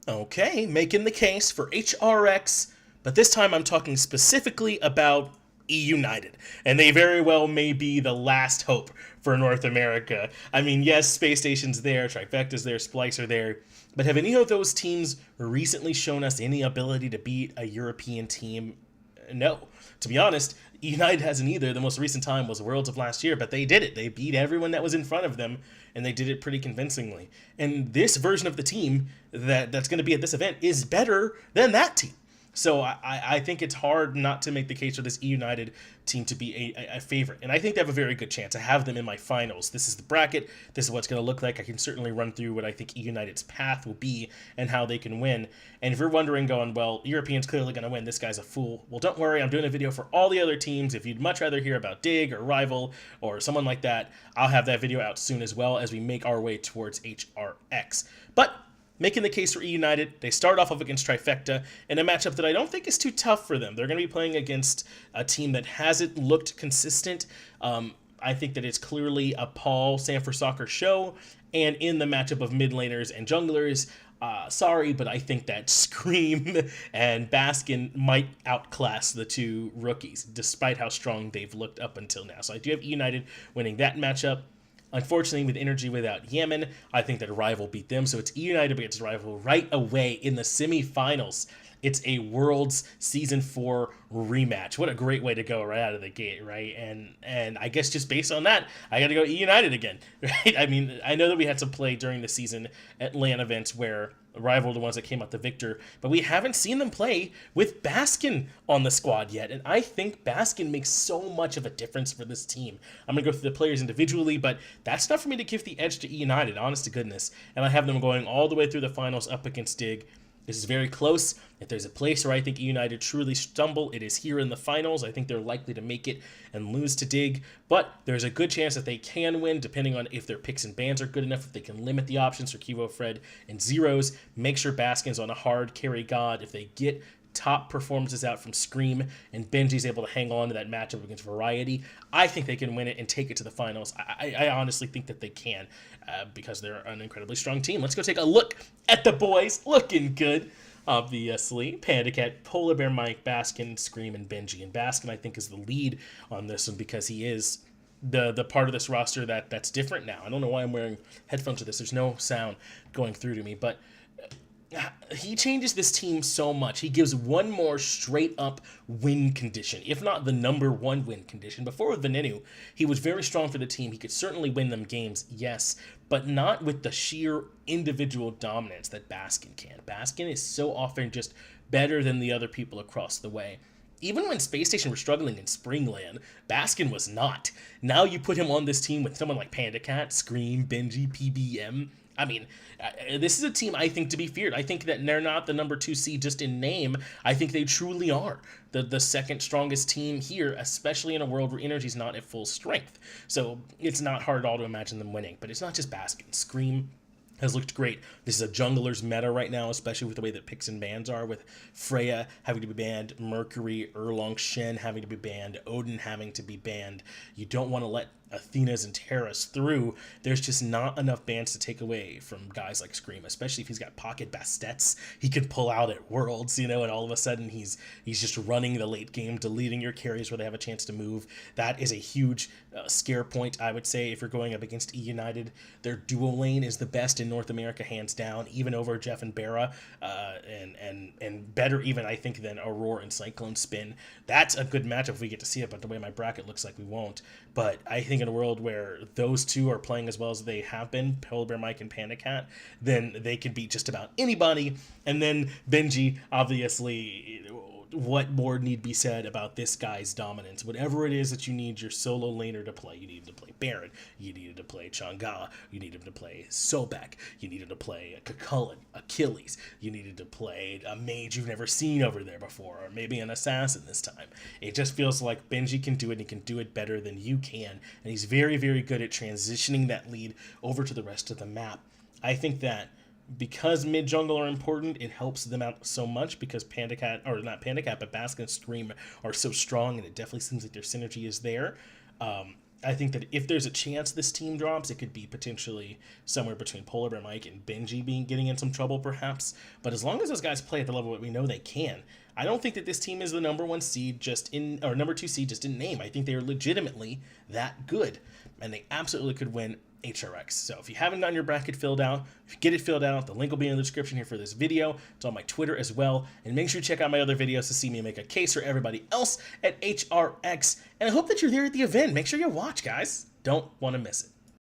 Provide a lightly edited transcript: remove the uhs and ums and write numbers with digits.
Okay, making the case for HRX, but this time I'm talking specifically about eUnited, and they very well may be the last hope for North America. I mean, yes, Space Station's there, Trifecta's there, Splice are there, but have any of those teams recently shown us any ability to beat a European team? No. To be honest, United hasn't either. The most recent time was Worlds of last year, but they did it. They beat everyone that was in front of them, and they did it pretty convincingly. And this version of the team that's going to be at this event is better than that team. So I think it's hard not to make the case for this United team to be a favorite. And I think they have a very good chance. I have them in my finals. This is the bracket. This is what it's going to look like. I can certainly run through what I think United's path will be and how they can win. And if you're wondering, going, well, European's clearly going to win. This guy's a fool. Well, don't worry. I'm doing a video for all the other teams. If you'd much rather hear about Dig or Rival or someone like that, I'll have that video out soon as well as we make our way towards HRX. But making the case for eUnited, they start off against Trifecta in a matchup that I don't think is too tough for them. They're going to be playing against a team that hasn't looked consistent. I think that it's clearly a Paul Sanford Soccer show, and in the matchup of mid laners and junglers, sorry, but I think that Scream and Baskin might outclass the two rookies, despite how strong they've looked up until now. So I do have United winning that matchup. Unfortunately, with Energy without Yemen, I think that Rival beat them. So it's United against Rival right away in the semifinals. It's a Worlds Season 4 rematch. What a great way to go right out of the gate, right? And I guess just based on that, I got to go United again, right? I mean, I know that we had to play during the season at LAN events where Rival the ones that came out the victor, but we haven't seen them play with Baskin on the squad yet, and I think Baskin makes so much of a difference for this team. I'm going to go through the players individually, but that's enough for me to give the edge to United, honest to goodness, and I have them going all the way through the finals up against Dig. This is very close. If there's a place where I think United truly stumble, it is here in the finals. I think they're likely to make it and lose to Dig, but there's a good chance that they can win, depending on if their picks and bans are good enough, if they can limit the options for Kivo, Fred, and Zeros. Make sure Baskin's on a hard carry god. If they get top performances out from Scream and Benji's able to hang on to that matchup against Variety, I think they can win it and take it to the finals. I honestly think that they can because they're an incredibly strong team. Let's go take a look at the boys. Looking good, obviously. Panda Cat, Polar Bear Mike, Baskin, Scream, and Benji. And Baskin, I think, is the lead on this one because he is the part of this roster that's different now. I don't know why I'm wearing headphones for this. There's no sound going through to me, but he changes this team so much. He gives one more straight up win condition, if not the number one win condition. Before with Venenu, he was very strong for the team. He could certainly win them games, yes, but not with the sheer individual dominance that Baskin can. Baskin is so often just better than the other people across the way. Even when Space Station were struggling in Springland, Baskin was not. Now you put him on this team with someone like Panda Cat, Scream, Benji, PBM. I mean, this is a team I think to be feared. I think that they're not the number 2 seed just in name. I think they truly are the second strongest team here, especially in a world where Energy's not at full strength. So it's not hard at all to imagine them winning. But it's not just Baskin. Scream has looked great. This is a jungler's meta right now, especially with the way that picks and bans are, with Freya having to be banned, Mercury, Erlong Shen having to be banned, Odin having to be banned. You don't want to let Athena's and Terra's through. There's just not enough bans to take away from guys like Scream, especially if he's got pocket Bastets he can pull out at Worlds, and all of a sudden he's just running the late game, deleting your carries where they have a chance to move. That is a huge scare point, I would say, if you're going up against eUnited. Their duo lane is the best in North America, hands down, even over Jeff and Barra, and better even, I think, than Aurora and Cyclone Spin. That's a good matchup if we get to see it, but the way my bracket looks like we won't. But I think in a world where those two are playing as well as they have been, Polar Bear Mike and Panda Cat, then they can beat just about anybody. And then Benji, obviously, what more need be said about this guy's dominance? Whatever it is that you need your solo laner to play, you need him to play Baron, you need him to play Chang'e, you need him to play Sobek, you need him to play Kukulkan, Achilles, you needed to play a mage you've never seen over there before, or maybe an assassin this time. It just feels like Benji can do it, and he can do it better than you can, and he's very, very good at transitioning that lead over to the rest of the map. I think that because mid jungle are important, it helps them out so much because Panda Cat, or not Panda Cat, but Baskin and Scream are so strong, and it definitely seems like their synergy is there. I think that if there's a chance this team drops, it could be potentially somewhere between Polar Bear Mike and Benji getting in some trouble, perhaps. But as long as those guys play at the level that we know they can, I don't think that this team is the number 1 seed just in, or number 2 seed just in name. I think they are legitimately that good, and they absolutely could win HRX. So if you haven't gotten your bracket filled out, if you get it filled out, the link will be in the description here for this video. It's on my Twitter as well. And make sure you check out my other videos to see me make a case for everybody else at HRX. And I hope that you're there at the event. Make sure you watch, guys. Don't want to miss it.